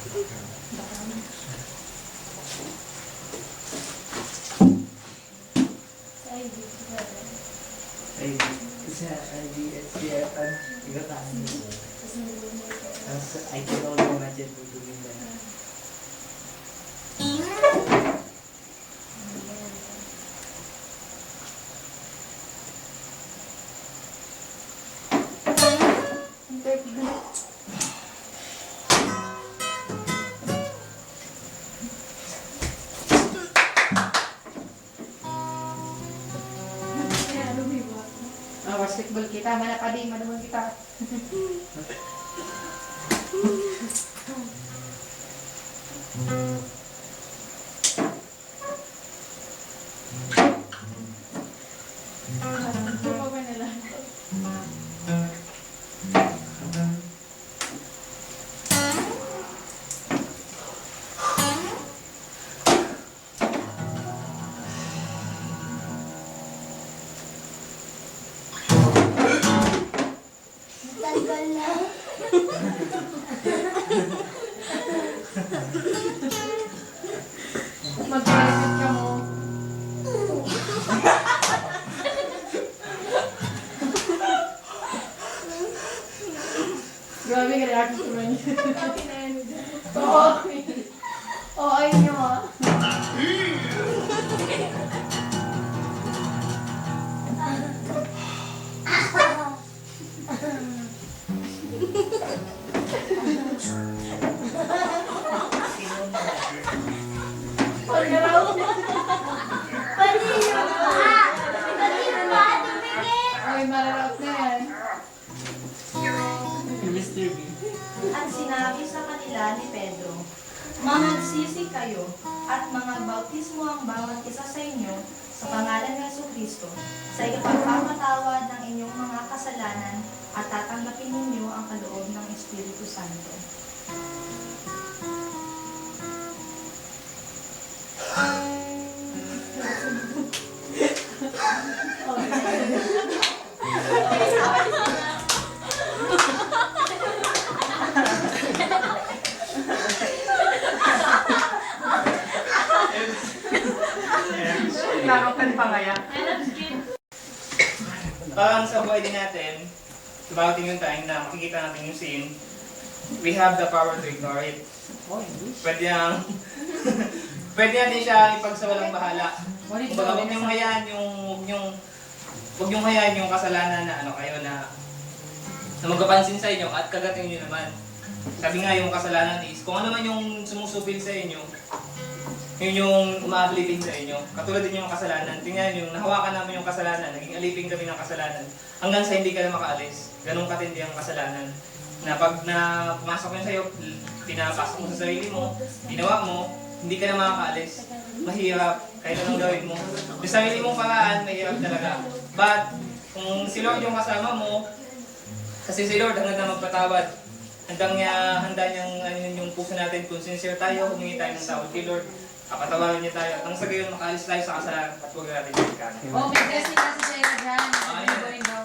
Sa IBSCF, tigatan mo. I can only imagine mo doing that. Basketball kita, mana padi, mana pun kita. Mag-benefit ka mo. Grabe ka rin ako naman yun. Oo. Oo, ayun nyo ah. Ay, mararap na yan. Mr. B. At sinabi sa kanila ni Pedro, "Magsisi kayo at mga bautismo ang bawat isa sa inyo sa pangalan ng Jesucristo sa ipagpapatawad ng inyong mga kasalanan at tatanggapin ninyo ang kaloob ng Espiritu Santo." Nakapan pa kaya? Parang sa buhay din natin, dumating yung time na makikita natin yung sin, we have the power to ignore it. Pwede yung pwede natin siya ipagsawalang bahala. Kumbaga, huwag niyong hayaan huwag niyong hayaan yung kasalanan na kayo na magpapansin sa inyo at kagating niyo naman. Sabi nga yung kasalanan is, kung ano man yung sumusupil sa inyo, yun yung umaalipin sa inyo. Katulad din yung kasalanan. Tingnan yung nahawakan namin yung kasalanan, naging alipin kami ng kasalanan. Hanggang sa hindi ka na makaalis. Ganun katindi ang kasalanan. Na pag pumasok yun sa'yo, pinapasok mo sa sarili mo, ginawa mo, hindi ka na makakaalis. Mahirap, kahit anong gawin mo. Sa sarili mong paraan, mahirap talaga. But, kung si Lord yung kasama mo, kasi si Lord hanggang na magpatawad. Handa niyang yung puso natin, kung sincere tayo, humingi tayo ng tawad kay Lord. Kapatawarin niya tayo. At nang sa gayon, makaalis tayo sa kasalanan at huwag natin yung ikanan. Oh, may blessing na si Jaya dyan. Ayun. Going down.